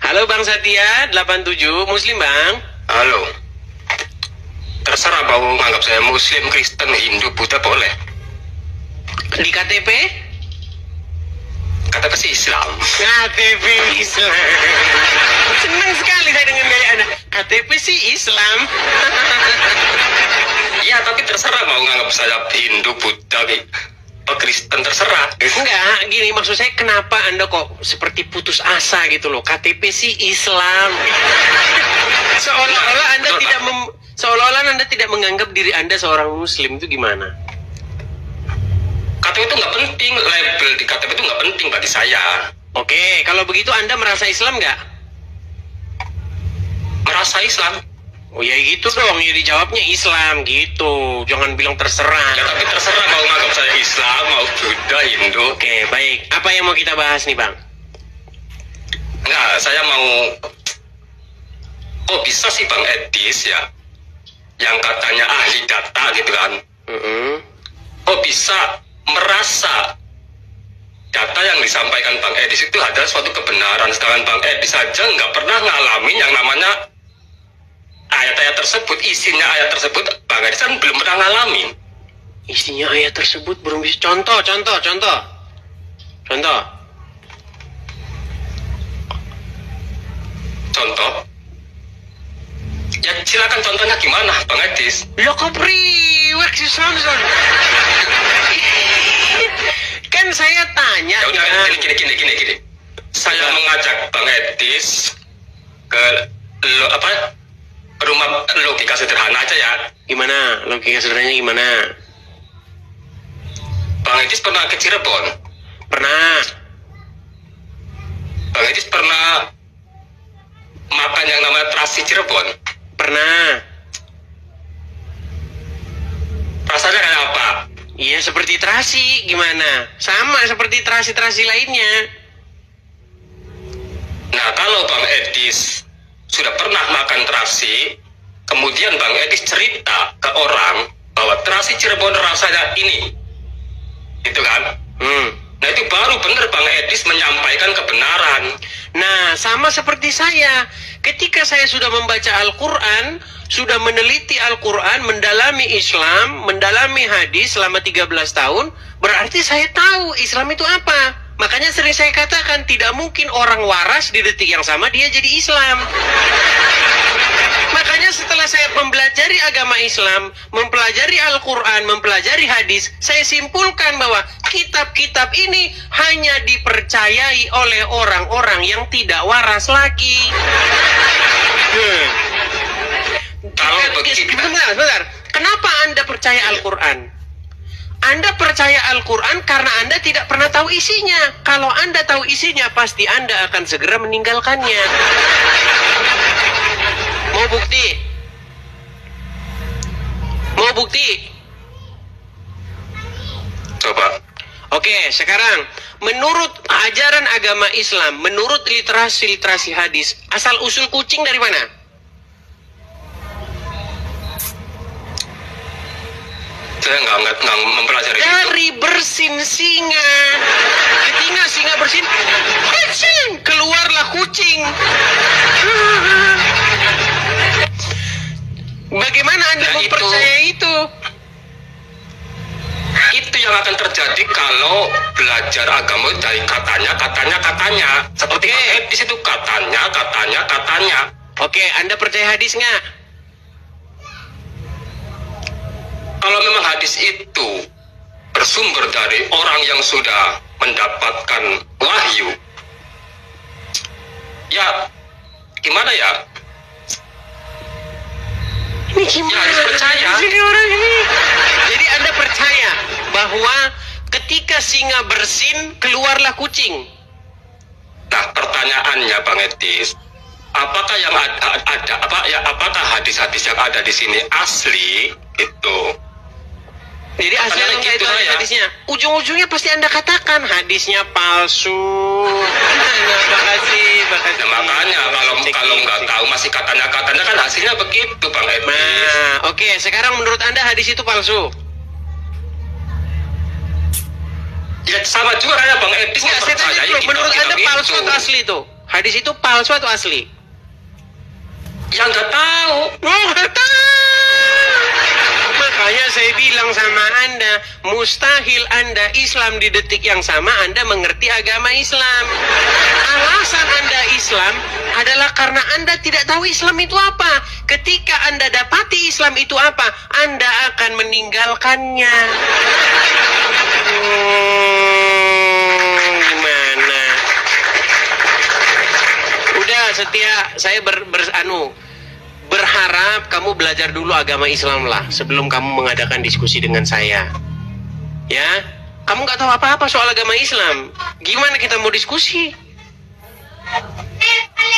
Halo Bang Satya, 87, Muslim Bang? Halo. Terserah mau menganggap saya Muslim, Kristen, Hindu, Buddha boleh. Di KTP? Kata sih Islam. KTP Islam. Senang sekali saya dengan gaya Anda. KTP sih Islam. Iya, tapi terserah mau menganggap saya Hindu, Buddha, Kristen, terserah. Enggak, gini maksud saya, kenapa Anda kok seperti putus asa gitu loh? KTP sih Islam. Seolah-olah Anda tidak seolah-olah Anda tidak menganggap diri Anda seorang Muslim, itu gimana? KTP itu nggak penting, label di KTP itu nggak penting bagi saya. Oke, kalau begitu Anda merasa Islam nggak? Merasa Islam? Oh ya gitu dong, ya dijawabnya Islam gitu. Jangan bilang terserah. Ya tapi terserah mau menganggap saya Islam, mau Buddha, Hindu. Oke, baik. Apa yang mau kita bahas nih Bang? Enggak, saya mau... Kok bisa sih Bang Edis ya, yang katanya ahli data gitu kan, kok bisa merasa data yang disampaikan Bang Edis itu adalah suatu kebenaran, sedangkan Bang Edis saja nggak pernah ngalamin yang namanya ayat-ayat tersebut, isinya ayat tersebut Bang Edis kan belum pernah ngalamin. Isinya ayat tersebut belum bisa. Contoh. Ya silakan contohnya gimana Bang Edis? Lo kok priwek sih Son? Kan saya tanya. Ya udah gini. Saya mengajak Bang Edis ke rumah logika sederhana aja ya. Gimana? Logika sederhananya gimana? Bang Edis pernah ke Cirebon? Pernah. Bang Edis pernah makan yang namanya terasi Cirebon? Pernah. Rasanya kayak apa? Iya seperti terasi. Gimana? Sama seperti terasi-terasi lainnya. Nah kalau Bang Edis sudah pernah makan terasi, kemudian Bang Edis cerita ke orang bahwa terasi Cirebon rasanya ini, gitu kan? Nah itu baru benar Bang Edis menyampaikan kebenaran. Nah sama seperti saya, ketika saya sudah membaca Al-Quran, sudah meneliti Al-Quran, mendalami Islam, mendalami hadis selama 13 tahun, berarti saya tahu Islam itu apa. Makanya sering saya katakan, tidak mungkin orang waras di detik yang sama dia jadi Islam. Makanya setelah saya mempelajari agama Islam, mempelajari Al-Quran, mempelajari hadis, saya simpulkan bahwa kitab-kitab ini hanya dipercayai oleh orang-orang yang tidak waras lagi. Kalau begitu, Bentar. Kenapa Anda percaya Al-Quran? Anda percaya Al-Quran karena Anda tidak pernah tahu isinya. Kalau Anda tahu isinya, pasti Anda akan segera meninggalkannya. Mau bukti? coba. Oke, sekarang menurut ajaran agama Islam, menurut literasi hadis, asal usul kucing dari mana? Saya nggak mempelajari itu. Dari bersin singa. Ketika singa bersin, kucing, keluarlah kucing. Bagaimana Anda mempercaya itu? Itu yang akan terjadi kalau belajar agama dari katanya. Seperti Edis itu katanya. Oke, Anda percaya hadis nggak? Kalau memang hadis itu bersumber dari orang yang sudah mendapatkan wahyu, ya gimana ya? Ini gimana? Ya harus percaya. Jadi orang ini. Jadi Anda percaya bahwa ketika singa bersin, keluarlah kucing. Nah pertanyaannya Bang Edis, apakah yang apakah hadis-hadis yang ada di sini asli itu? Jadi aslinya gitu ya. Hadisnya, ujung-ujungnya pasti Anda katakan hadisnya palsu. Makasih. Nah, makanya kalau nggak tahu masih katanya kan hasilnya begitu Bang Edis. Nah, oke. Sekarang menurut Anda hadis itu palsu? Ya sama juga kayak Bang Edis. Menurut Anda palsu atau asli itu? Hadis itu palsu atau asli? Yang nggak tahu. Oh, nggak tahu. Makanya saya bilang sama Anda, mustahil Anda Islam di detik yang sama Anda mengerti agama Islam. Alasan Anda Islam adalah karena Anda tidak tahu Islam itu apa. Ketika Anda dapati Islam itu apa, Anda akan meninggalkannya. Gimana? Udah, Setia, saya berharap kamu belajar dulu agama Islam lah sebelum kamu mengadakan diskusi dengan saya. Ya, kamu nggak tahu apa-apa soal agama Islam. Gimana kita mau diskusi?